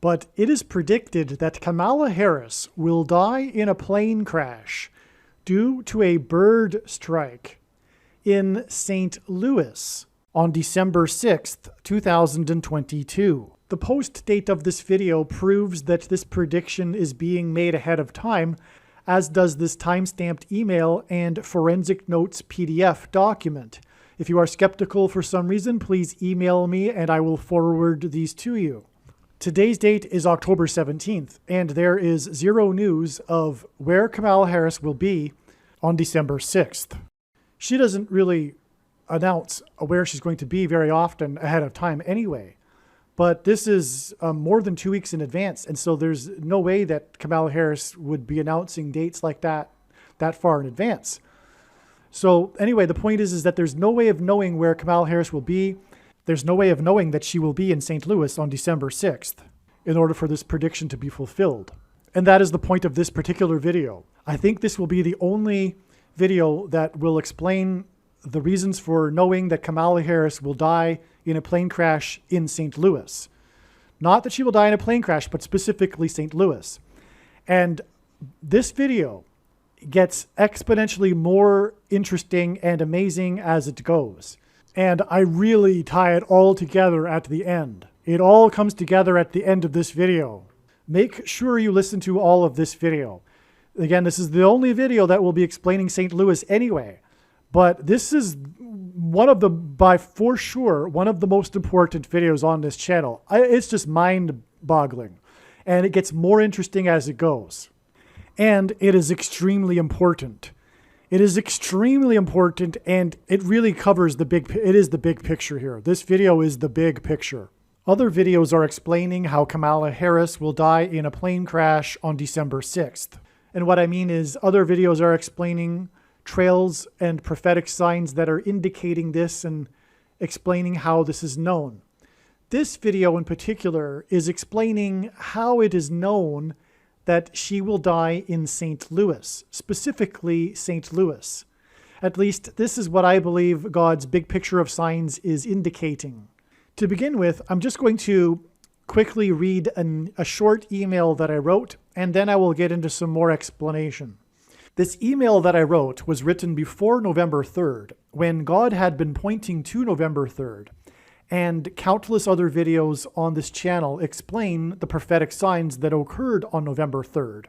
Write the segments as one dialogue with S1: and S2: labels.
S1: But it is predicted that Kamala Harris will die in a plane crash due to a bird strike in St. Louis on December 6th, 2022. The post date of this video proves that this prediction is being made ahead of time, as does this timestamped email and forensic notes PDF document. If you are skeptical for some reason, please email me and I will forward these to you. Today's date is October 17th, and there is zero news of where Kamala Harris will be on December 6th. She doesn't really announce where she's going to be very often ahead of time anyway, but this is more than 2 weeks in advance, and so there's no way that Kamala Harris would be announcing dates like that far in advance. So anyway, the point is that there's no way of knowing where Kamala Harris will be. There's no way of knowing that she will be in St. Louis on December 6th in order for this prediction to be fulfilled. And that is the point of this particular video. I think this will be the only video that will explain the reasons for knowing that Kamala Harris will die in a plane crash in St. Louis. Not that she will die in a plane crash, but specifically St. Louis. And this video gets exponentially more interesting and amazing as it goes. And I really tie it all together at the end. It all comes together at the end of this video. Make sure you listen to all of this video. Again, this is the only video that will be explaining St. Louis anyway. But this is for sure, one of the most important videos on this channel. It's just mind-boggling. And it gets more interesting as it goes. And it is extremely important. It is extremely important, and it really covers the big picture here. This video is the big picture. Other videos are explaining how Kamala Harris will die in a plane crash on December 6th. And what I mean is other videos are explaining trails and prophetic signs that are indicating this and explaining how this is known. This video in particular is explaining how it is known that she will die in St. Louis, specifically St. Louis. At least this is what I believe God's big picture of signs is indicating. To begin with, I'm just going to quickly read a short email that I wrote, and then I will get into some more explanation. This email that I wrote was written before November 3rd, when God had been pointing to November 3rd. And countless other videos on this channel explain the prophetic signs that occurred on November 3rd.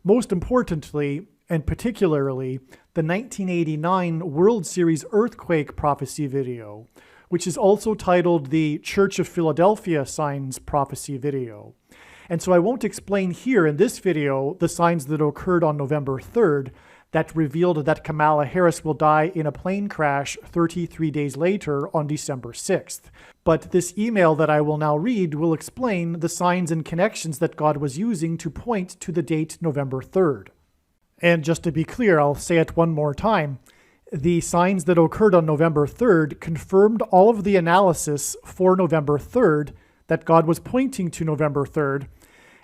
S1: Most importantly, and particularly, the 1989 World Series earthquake prophecy video, which is also titled the Church of Philadelphia Signs Prophecy video. And so I won't explain here in this video the signs that occurred on November 3rd, that revealed that Kamala Harris will die in a plane crash 33 days later on December 6th. But this email that I will now read will explain the signs and connections that God was using to point to the date November 3rd. And just to be clear, I'll say it one more time. The signs that occurred on November 3rd confirmed all of the analysis for November 3rd that God was pointing to November 3rd.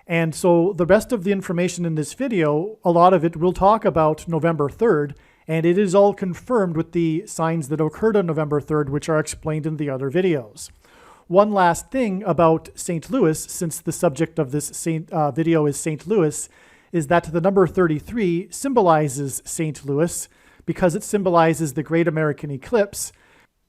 S1: And so the rest of the information in this video, a lot of it will talk about November 3rd, and it is all confirmed with the signs that occurred on November 3rd, which are explained in the other videos. One last thing about St. Louis, since the subject of this video is St. Louis, is that the number 33 symbolizes St. Louis because it symbolizes the Great American Eclipse.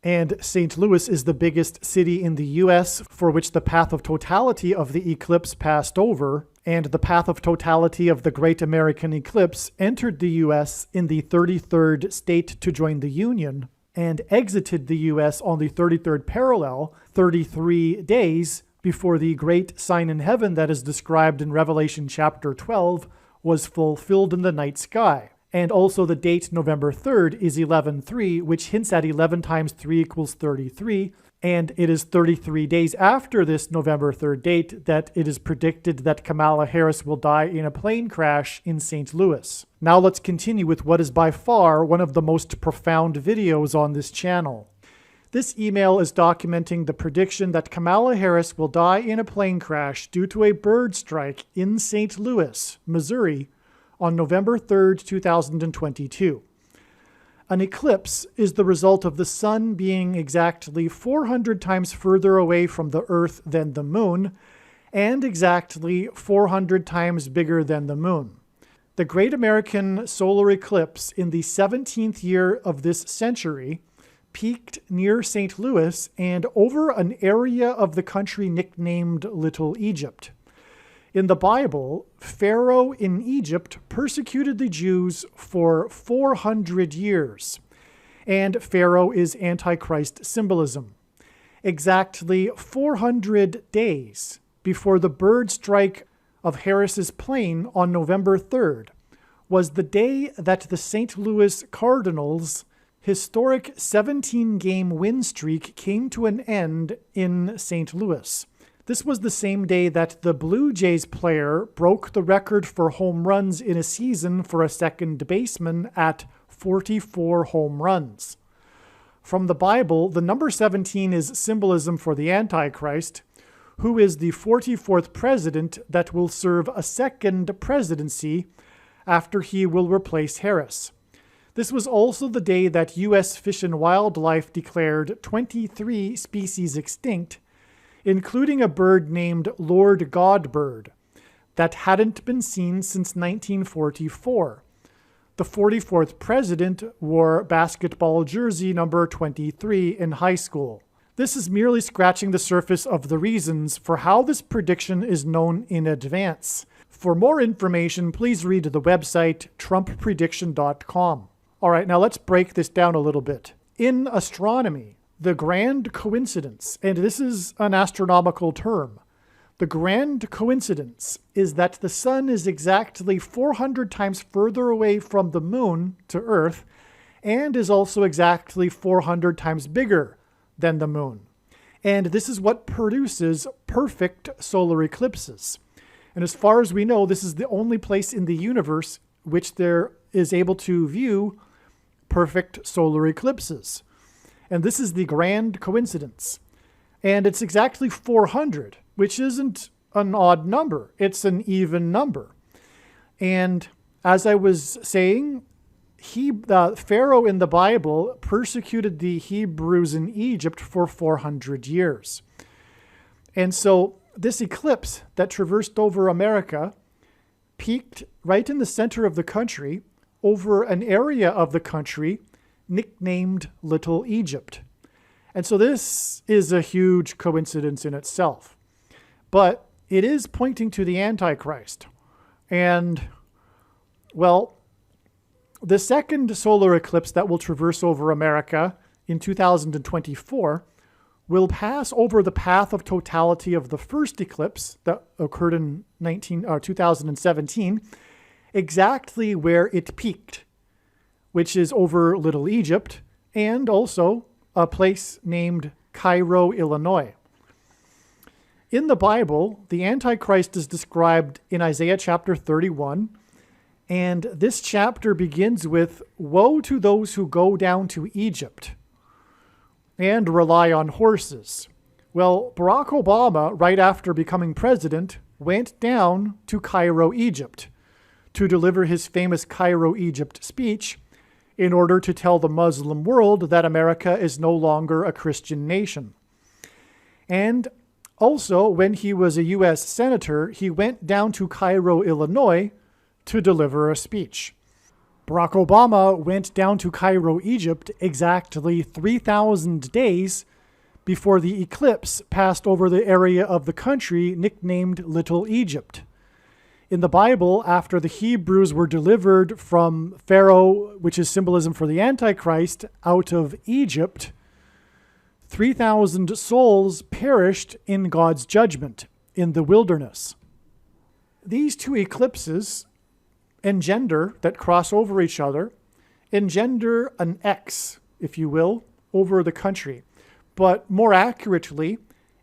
S1: And St. Louis is the biggest city in the U.S. for which the path of totality of the eclipse passed over, and the path of totality of the Great American Eclipse entered the U.S. in the 33rd state to join the Union, and exited the U.S. on the 33rd parallel, 33 days before the great sign in heaven that is described in Revelation chapter 12 was fulfilled in the night sky. And also the date November 3rd is 11/3, which hints at 11 times 3 equals 33. And it is 33 days after this November 3rd date that it is predicted that Kamala Harris will die in a plane crash in St. Louis. Now let's continue with what is by far one of the most profound videos on this channel. This email is documenting the prediction that Kamala Harris will die in a plane crash due to a bird strike in St. Louis, Missouri, on November 3rd, 2022. An eclipse is the result of the sun being exactly 400 times further away from the Earth than the moon, and exactly 400 times bigger than the moon. The Great American Solar Eclipse in the 17th year of this century peaked near St. Louis and over an area of the country nicknamed Little Egypt. In the Bible, Pharaoh in Egypt persecuted the Jews for 400 years, and Pharaoh is Antichrist symbolism. Exactly 400 days before the bird strike of Harris's plane on November 3rd was the day that the St. Louis Cardinals' historic 17-game win streak came to an end in St. Louis. This was the same day that the Blue Jays player broke the record for home runs in a season for a second baseman at 44 home runs. From the Bible, the number 17 is symbolism for the Antichrist, who is the 44th president that will serve a second presidency after he will replace Harris. This was also the day that U.S. Fish and Wildlife declared 23 species extinct, including a bird named Lord Godbird that hadn't been seen since 1944. The 44th president wore basketball jersey number 23 in high school. This is merely scratching the surface of the reasons for how this prediction is known in advance. For more information, please read the website trumpprediction.com. All right, now let's break this down a little bit. In astronomy, the grand coincidence, and this is an astronomical term, the grand coincidence is that the sun is exactly 400 times further away from the moon to Earth and is also exactly 400 times bigger than the moon. And this is what produces perfect solar eclipses. And as far as we know, this is the only place in the universe which there is able to view perfect solar eclipses. And this is the grand coincidence. And it's exactly 400, which isn't an odd number. It's an even number. And as I was saying, Pharaoh in the Bible persecuted the Hebrews in Egypt for 400 years. And so this eclipse that traversed over America peaked right in the center of the country over an area of the country nicknamed Little Egypt. And so this is a huge coincidence in itself. But it is pointing to the Antichrist. And, well, the second solar eclipse that will traverse over America in 2024 will pass over the path of totality of the first eclipse that occurred in 2017, exactly where it peaked, which is over Little Egypt, and also a place named Cairo, Illinois. In the Bible, the Antichrist is described in Isaiah chapter 31, and this chapter begins with, "Woe to those who go down to Egypt and rely on horses." Well, Barack Obama, right after becoming president, went down to Cairo, Egypt, to deliver his famous Cairo, Egypt speech in order to tell the Muslim world that America is no longer a Christian nation. And also, when he was a U.S. senator, he went down to Cairo, Illinois, to deliver a speech. Barack Obama went down to Cairo, Egypt, exactly 3,000 days before the eclipse passed over the area of the country nicknamed Little Egypt. In the Bible, after the Hebrews were delivered from Pharaoh, which is symbolism for the Antichrist, out of Egypt, 3,000 souls perished in God's judgment in the wilderness. These two eclipses that cross over each other, engender an X, if you will, over the country. But more accurately,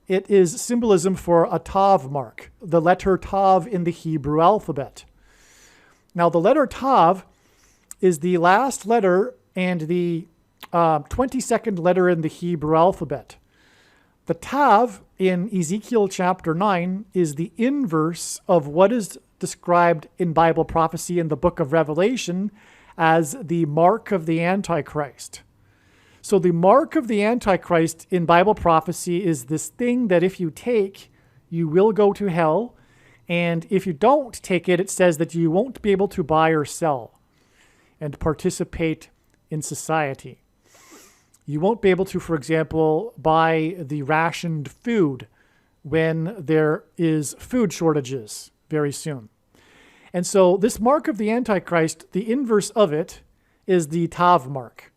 S1: it is symbolism for a Tav mark, the letter Tav in the Hebrew alphabet. Now, the letter Tav is the last letter and the 22nd letter in the Hebrew alphabet. The Tav in Ezekiel chapter 9 is the inverse of what is described in Bible prophecy in the book of Revelation as the mark of the Antichrist. So the mark of the Antichrist in Bible prophecy is this thing that if you take, you will go to hell. And if you don't take it, it says that you won't be able to buy or sell and participate in society. You won't be able to, for example, buy the rationed food when there is food shortages very soon. And so this mark of the Antichrist, the inverse of it is the Tav mark.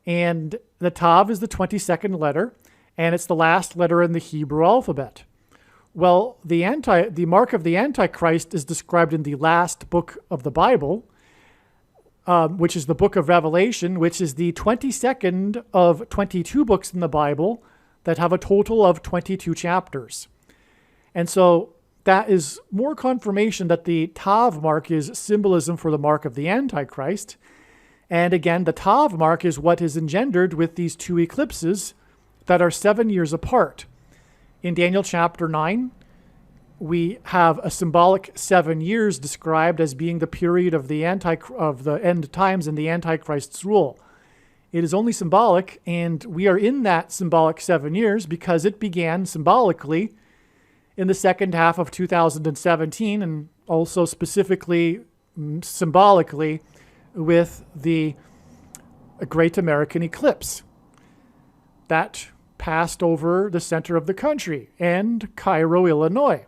S1: And the Tav is the 22nd letter, and it's the last letter in the Hebrew alphabet. Well, the mark of the Antichrist is described in the last book of the Bible, which is the book of Revelation, which is the 22nd of 22 books in the Bible that have a total of 22 chapters. And so that is more confirmation that the Tav mark is symbolism for the mark of the Antichrist. And again, the Tav mark is what is engendered with these two eclipses that are 7 years apart. In Daniel chapter 9, we have a symbolic 7 years described as being the period of the end times and the Antichrist's rule. It is only symbolic, and we are in that symbolic 7 years because it began symbolically in the second half of 2017, and also specifically symbolically with the Great American Eclipse that passed over the center of the country and Cairo, Illinois.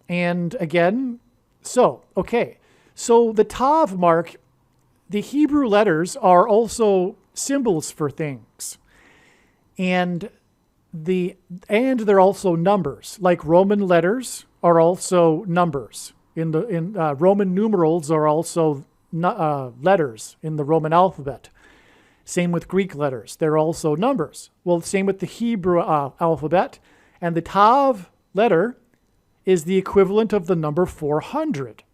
S1: And again, so the Tav mark, the Hebrew letters are also symbols for things. And they're also numbers. Like Roman letters are also numbers. Roman numerals are also letters in the Roman alphabet. Same with Greek letters. They're also numbers. Well, same with the Hebrew alphabet. And the Tav letter is the equivalent of the number 400.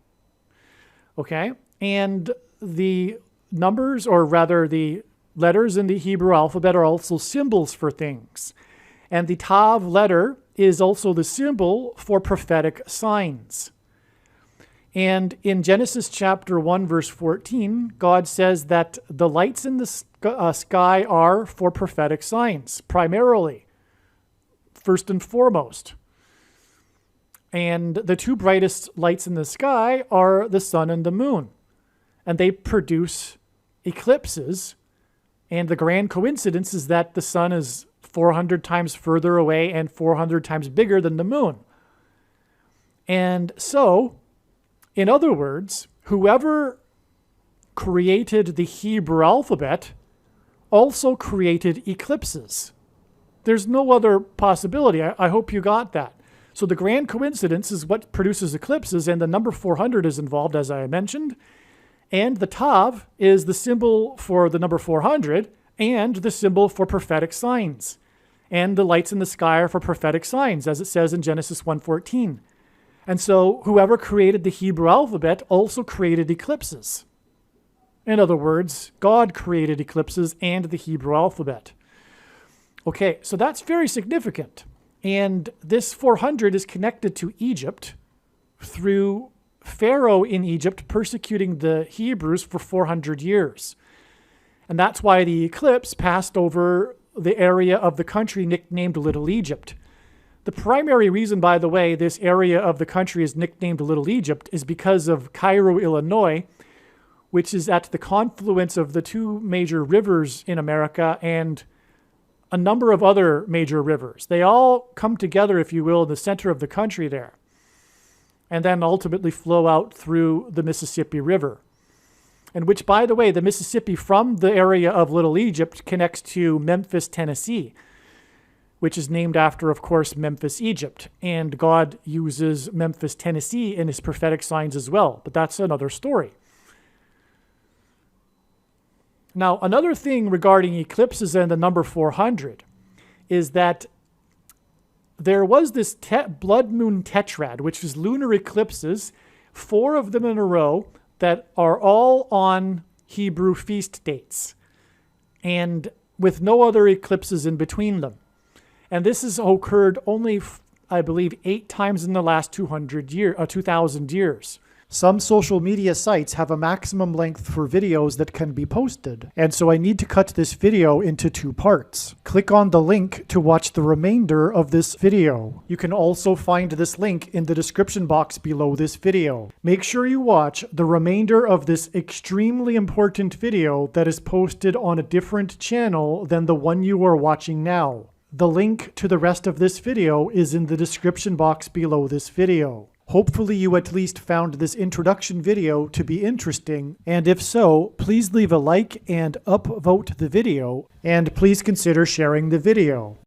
S1: Okay? And the numbers, or rather the letters in the Hebrew alphabet, are also symbols for things. And the Tav letter is also the symbol for prophetic signs. And in Genesis chapter 1, verse 14, God says that the lights in the sky are for prophetic signs, primarily, first and foremost. And the two brightest lights in the sky are the sun and the moon. And they produce eclipses. And the grand coincidence is that the sun is 400 times further away and 400 times bigger than the moon. And so, in other words, whoever created the Hebrew alphabet also created eclipses. There's no other possibility. I hope you got that. So the grand coincidence is what produces eclipses, and the number 400 is involved, as I mentioned. And the Tav is the symbol for the number 400 and the symbol for prophetic signs. And the lights in the sky are for prophetic signs, as it says in Genesis 1:14. And so whoever created the Hebrew alphabet also created eclipses. In other words, God created eclipses and the Hebrew alphabet. Okay, so that's very significant. And this 400 is connected to Egypt through Pharaoh in Egypt persecuting the Hebrews for 400 years. And that's why the eclipse passed over the area of the country nicknamed Little Egypt. The primary reason, by the way, this area of the country is nicknamed Little Egypt is because of Cairo, Illinois, which is at the confluence of the two major rivers in America and a number of other major rivers. They all come together, if you will, in the center of the country there, and then ultimately flow out through the Mississippi River. And which, by the way, the Mississippi from the area of Little Egypt connects to Memphis, Tennessee, which is named after, of course, Memphis, Egypt. And God uses Memphis, Tennessee in his prophetic signs as well. But that's another story. Now, another thing regarding eclipses and the number 400 is that there was this blood moon tetrad, which is lunar eclipses, 4 of them in a row, that are all on Hebrew feast dates, and with no other eclipses in between them. And this has occurred only, I believe, 8 times in the last 2,000 years. Some social media sites have a maximum length for videos that can be posted, and so I need to cut this video into 2 parts. Click on the link to watch the remainder of this video. You can also find this link in the description box below this video. Make sure you watch the remainder of this extremely important video that is posted on a different channel than the one you are watching now. The link to the rest of this video is in the description box below this video. Hopefully you at least found this introduction video to be interesting, and if so, please leave a like and upvote the video, and please consider sharing the video.